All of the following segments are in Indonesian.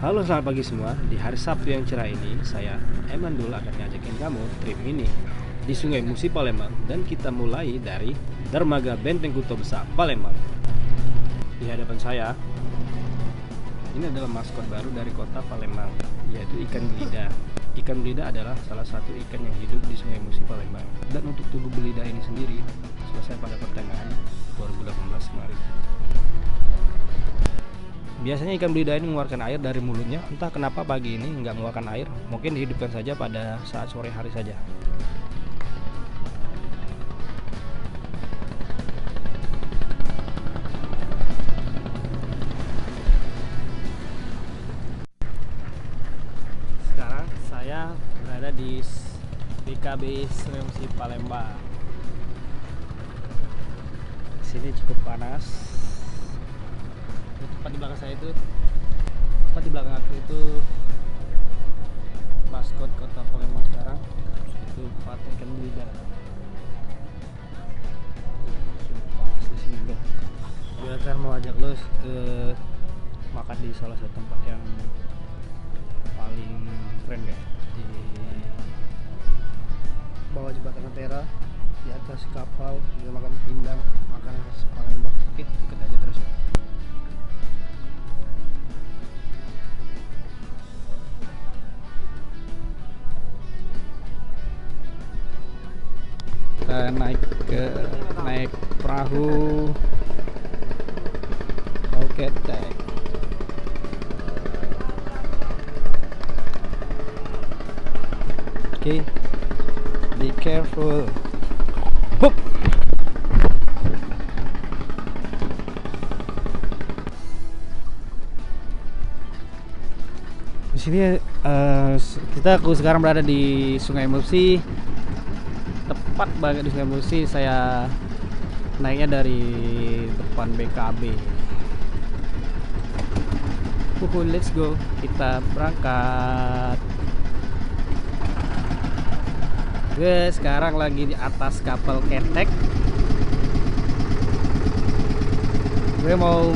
Halo, selamat pagi semua. Di hari Sabtu yang cerah ini, saya Emandul akan ngajakin kamu trip mini di Sungai Musi Palembang, dan kita mulai dari Dermaga Benteng Kutub Besar Palembang. Di hadapan saya, ini adalah maskot baru dari kota Palembang, yaitu ikan belida. Ikan belida adalah salah satu ikan yang hidup di Sungai Musi Palembang. Dan untuk tubuh belida ini sendiri selesai pada pertengahan 2018 kemarin. Biasanya ikan belida ini mengeluarkan air dari mulutnya. Entah kenapa pagi ini nggak mengeluarkan air. Mungkin dihidupkan saja pada saat sore hari saja. Sekarang saya berada di BKB Sungai Musi Palembang. Sini cukup panas. Tepat di belakang saya itu, tepat di belakang aku itu maskot kota Palembang sekarang, itu patung ikan belida. Panas di sini bro. Dia akan mau ajak lo ke makan di salah satu tempat yang paling keren ya, di bawah jembatan Ampera, di atas kapal, dia makan pindang, makanan khas Palembang. Oke, ikut aja terus ya. Kita naik perahu ketek. Oke, be careful. Hup. Di sini aku sekarang berada di Sungai Musi. Tepat banget di Sungai Musi. Saya naiknya dari depan BKB. Let's go, kita berangkat. Gue sekarang lagi di atas kapal ketek. Gue mau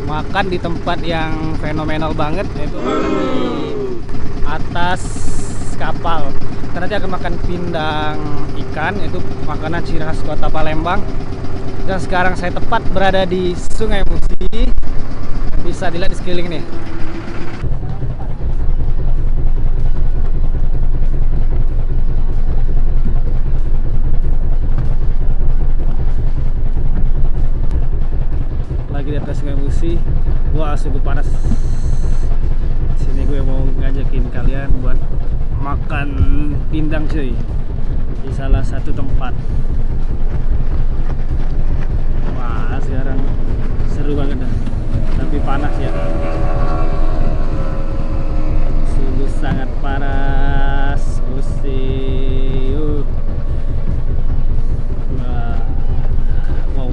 makan di tempat yang fenomenal banget, yaitu makan di atas kapal. Kita nanti akan makan pindang ikan, itu makanan ciri khas kota Palembang. Dan sekarang saya tepat berada di Sungai Musi. Bisa dilihat di sekeliling nih. Lagi di atas Sungai Musi. Wah, sungguh panas. Sini gue mau ngajakin kalian buat makan pindang cuy, di salah satu tempat. Wah, sekarang seru banget dah. Tapi panas ya, sungguh sangat panas. Wow.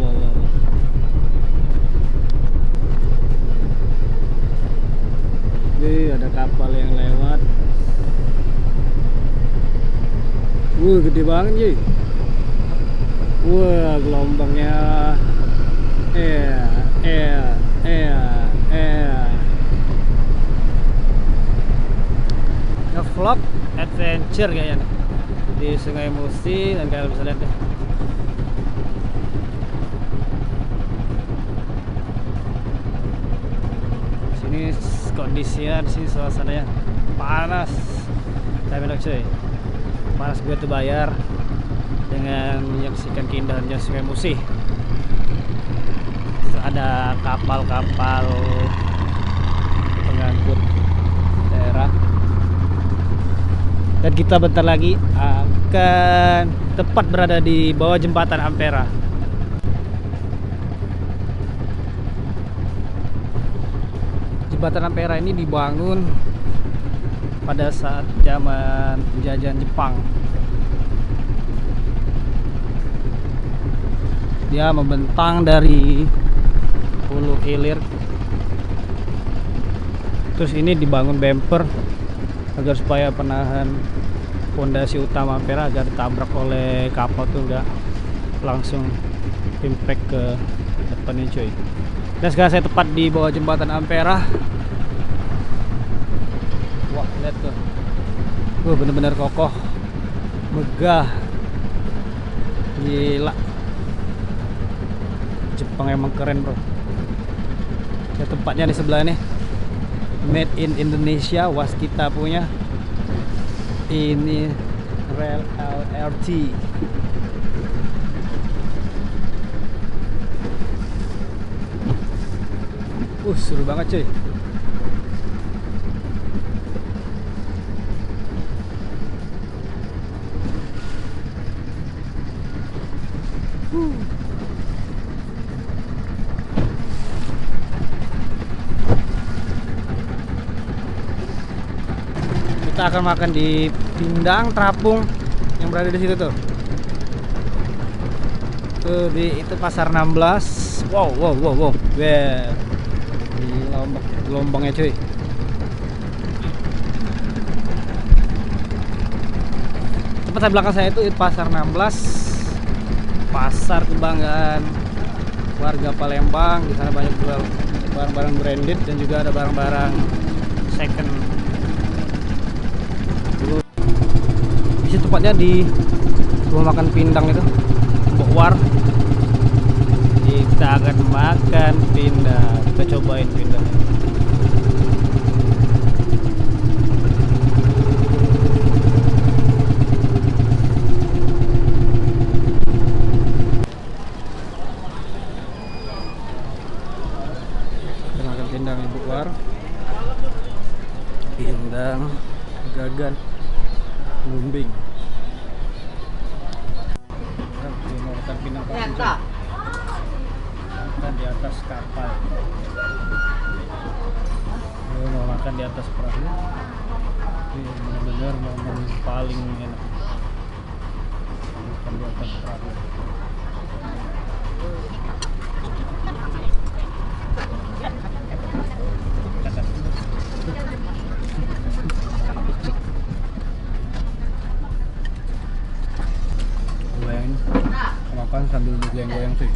Ini ada kapal yang lewat. Gede banget ya. Wah, gelombangnya nge-vlog adventure kayaknya nih, di Sungai Musi. Dan kalian bisa lihat deh, sini kondisinya, di sini suasananya panas. Tapi enak cuy, panas gue tuh bayar dengan menyaksikan keindahannya Sungai Musi. Ada kapal-kapal pengangkut daerah, dan kita bentar lagi akan tepat berada di bawah jembatan Ampera. Jembatan Ampera ini dibangun pada saat zaman penjajahan Jepang. Dia membentang dari Hulu Hilir. Terus ini dibangun bumper agar supaya penahan fondasi utama Ampera agar ditabrak oleh kapal tuh enggak langsung impact ke depannya cuy. Dan sekarang saya tepat di bawah jembatan Ampera. Wah, lihat tuh. Bener-bener kokoh, megah, gila. Jepang emang keren bro. Ya, tempatnya di sebelah nih, made in Indonesia, Waskita punya. Ini rel LRT. Seru banget cuy. Kita akan makan di pindang terapung yang berada di situ tuh. Tuh di itu pasar 16. Wow. Gila gelombangnya cuy. Tepat di belakang saya itu pasar 16. Pasar kebanggaan warga Palembang. Di sana banyak jual barang-barang branded dan juga ada barang-barang second. Di situ tepatnya di rumah makan pindang itu, Mbok War. Kita akan makan pindang. Kita cobain pindang. Kita makan pindang Mbok War. Pindang Gagan Lumbing. Mau makan pindang makan di atas kapal. Mau makan di atas perahu. Ini benar-benar momen paling enak. Makan di atas perahu. Makan sambil goyang-goyang sih.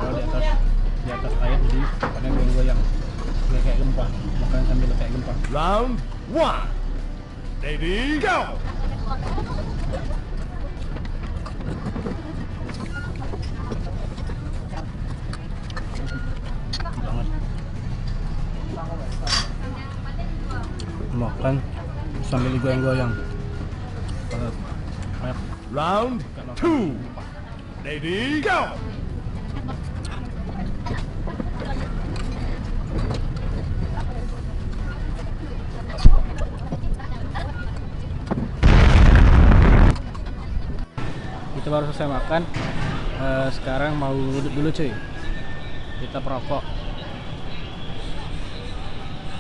Kalau di atas air jadi makannya goyang-goyang. Kayak gempa. Makan sambil kayak gempa. Round 1. Ready, go. Banget. Makan sambil goyang-goyang. Round 2. Ready, go. Kita baru selesai makan. Sekarang mau duduk dulu cuy. Kita perokok.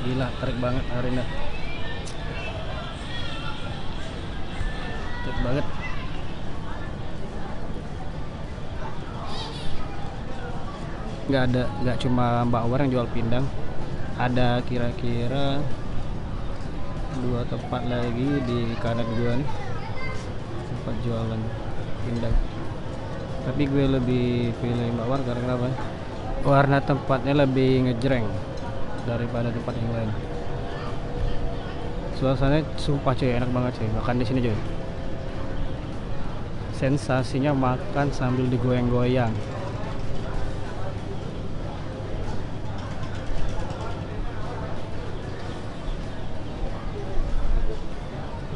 Gila, terik banget hari ini. Terik banget. Nggak cuma Mbak War yang jual pindang, ada kira-kira 2 tempat lagi di kanan gua nih, tempat jualan pindang. Tapi gue lebih pilih Mbak War karena kenapa? Warna tempatnya lebih ngejreng daripada tempat yang lain. Suasananya sumpah cuy, enak banget cuy, makan di sini cuy. Sensasinya makan sambil digoyang-goyang.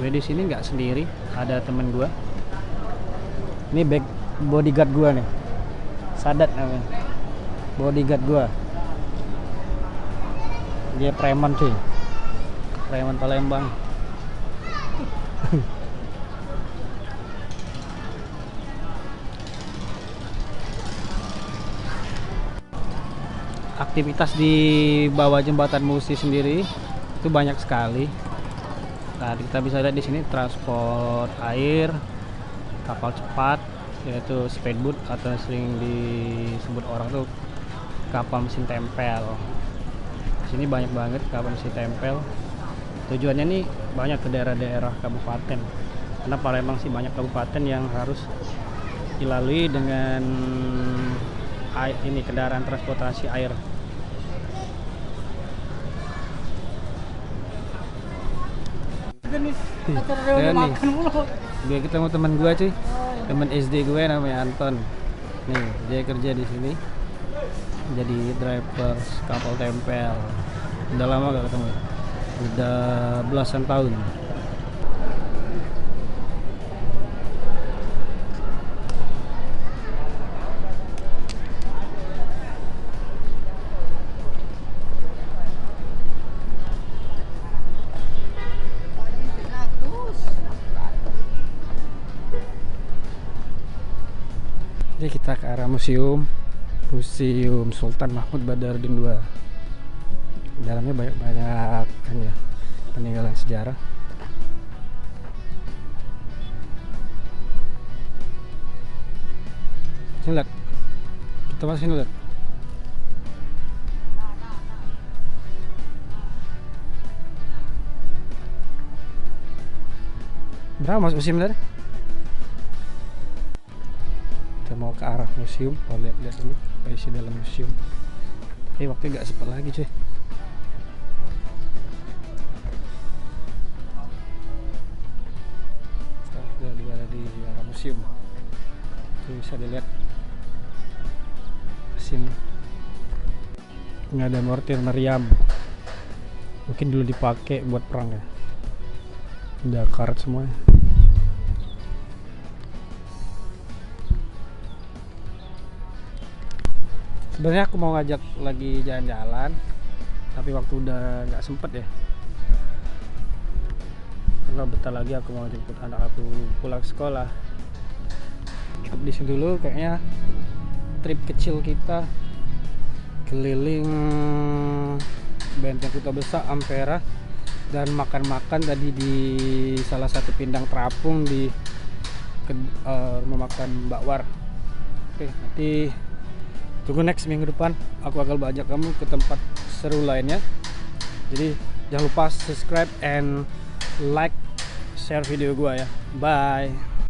Gue di sini nggak sendiri, ada temen gue. Ini bodyguard gue nih, Sadat namanya. Bodyguard gue. Dia preman cuy, preman Palembang. Aktivitas di bawah jembatan Musi sendiri itu banyak sekali. Nah, kita bisa lihat di sini transport air, kapal cepat, yaitu speedboat atau sering disebut orang tuh kapal mesin tempel. Di sini banyak banget kapal mesin tempel. Tujuannya nih banyak ke daerah-daerah kabupaten. Karena Palembang sih banyak kabupaten yang harus dilalui dengan kendaraan transportasi air. kita nih acara reuni makan mulu. Gue ketemu teman gue cuy, teman SD gue namanya Anton. Nih dia kerja di sini, jadi driver kapal tempel. Udah lama gak ketemu, udah belasan tahun. Jadi kita ke arah museum Sultan Mahmud Badarudin II. Dalamnya banyak kan ya, peninggalan sejarah. Sini lihat, kita masuk sini lihat. Berapa masuk museum tadi? Kita mau ke arah museum, mau lihat-lihat dulu apa isi dalam museum. Tapi waktu nggak sempat lagi cuy. Kita ada di arah museum. Tuh bisa dilihat sini. Ini ada mortir meriam. Mungkin dulu dipakai buat perang ya. Udah karet semua. Sebenarnya aku mau ngajak lagi jalan-jalan, tapi waktu udah nggak sempet ya. Karena bentar lagi aku mau jemput anak aku pulang sekolah. Di sini dulu kayaknya trip kecil kita keliling Benteng Kota Besar Ampera dan makan-makan tadi di salah satu pindang terapung di rumah makan Mbak War. Oke, nanti tunggu next minggu depan aku akan ajak kamu ke tempat seru lainnya. Jadi jangan lupa subscribe and like, share video gua ya. Bye.